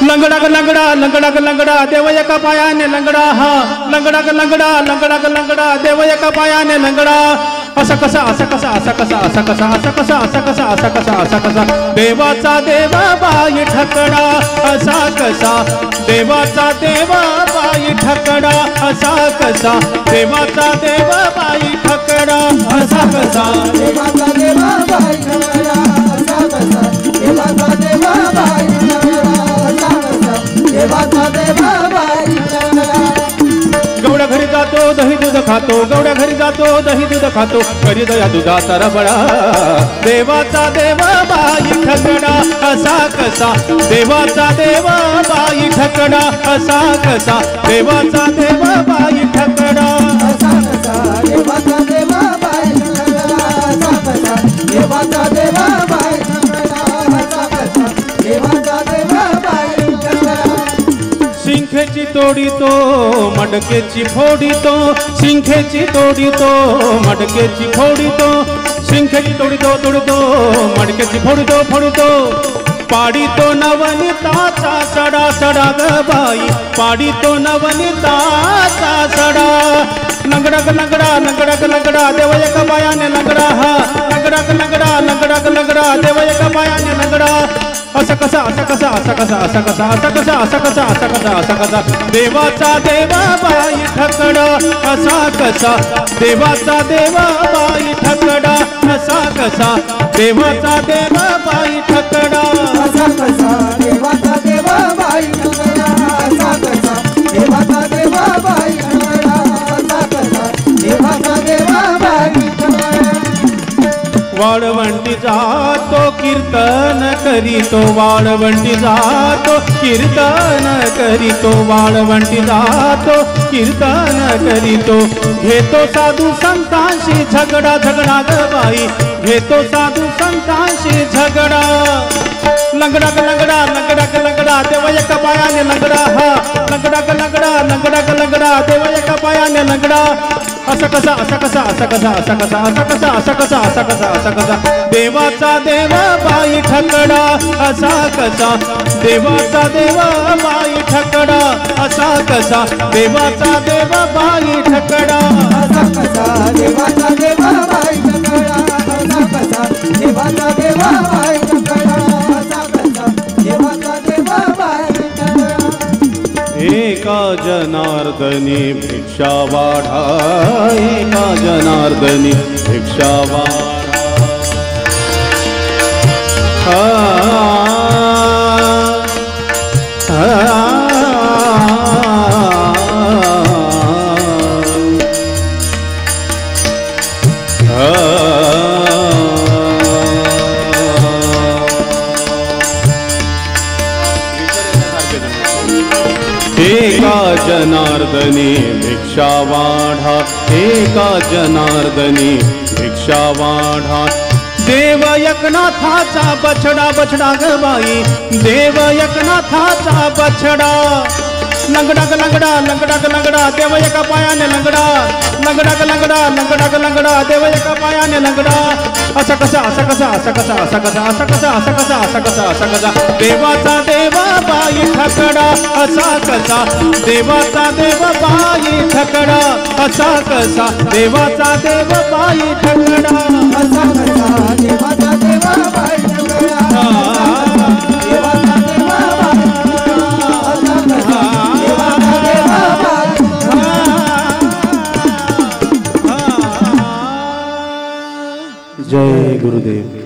लंगडा ग लंगडा लंगडा ग लंगडा देव एका पायाने लंगडा हा लंगडा ग लंगडा लंगडा ग लंगडा देव एका पायाने लंगडा असा कसा असा कसा असा कसा असा कसा असा कसा असा कसा असा कसा असा कसा देवाचा देवा बाई ठकडा असा कसा देवाचा देवा बाई ठकडा असा कसा देवाचा देवा बाई ठकडा असा कसा देवाचा देवा बाई ठकडा असा कसा देवाचा देवा बाई देवाचा देवा बाई ठकडा गवड्या घरी जातो दही दूध खातो गवड्या घरी जातो दही दूध खातो घरी दया दुधाचा रबडा देवाचा देवा बाई ठकडा असा कसा देवाचा देवा बाई ठकडा असा कसा देवाचा देवा बाई ठकडा असा कसा देवाचा देवा बाई ठकडा असा कसा देवाचा देवा बाई ठकडा असा कसा देवाचा देवा बाई ठकडा सिंखेची तोडीतो मडकेची फोडीतो सिंखेची तोडीतो मडकेची फोडीतो सिंखेची तोडीतो मडकेची फोडीतो पाडीतो नवनीताचा सडा सडा ग बाई पाडीतो नवनीताचा सडा लंगडा ग लंगडा लंगडा ग लंगडा देव एका पायाने लंगडा हा लंगडा ग लंगडा लंगडा ग लंगडा देव एका पायाने लंगडा असा कसा असा कसा असा कसा असा कसा असा कसा असा कसा असा कसा असा कसा देवाचा देवा बाई ठकडा असा कसा देवाचा देवा बाई ठकडा असा कसा देवाचा देवा बाई ठकडा असा कसा देवाचा देवा बाई ठकडा असा कसा देवाचा देवा बाई ठकडा असा कसा देवाचा देवा बाई ठकडा वाळवंटी जातो कीर्तन करीतो वाळवंटी जातो कीर्तन करीतो वाळवंटी जातो कीर्तन करीतो घेतो साधू संतांशी झगडा झगडा ग बाई घेतो साधू संतांशी झगडा लंगडा ग लंगडा लंगडा ग लंगडा देव एका पायाने लंगडा हा लंगडा ग लंगडा लंगडा ग लंगडा देव एका पायाने लंगडा असा कसा असा कसा असा कसा असा कसा असा कसा असा कसा असा कसा असा कसा देवाचा देवा बाई ठकडा असा कसा देवाचा देवा बाई ठकडा असा कसा देवाचा देवा बाई ठकडा असा कसा देवाचा देवा बाई ठकडा असा कसा देवाचा देवा बाई ठकडा असा कसा देवाचा देवा बाई ठकडा एका जनार्दनी भिक्षा वाढा एका जनार्दनी भिक्षा एका जनार्दनी भिक्षा वाढा एका जनार्दनी भिक्षा वाढा देव एकनाथाचा बछडा बछडा ग बाई देव एकनाथाचा बछडा लंगडा ग लंगडा लंगडा ग लंगडा देव एका पायाने लंगडा लंगडा ग लंगडा लंगडा ग लंगडा देव एका पायाने लंगडा असा कसा असा कसा असा कसा असा कसा असा कसा असा कसा असा कसा असा कसा देवाचा देवा बाई ठकडा असा कसा देवाचा देवा बाई ठकडा असा कसा देवाचा देवा बाई ठकडा असा कसा देवाचा देवा बाई ठकडा देवाचा देवा बाई जय गुरुदेव।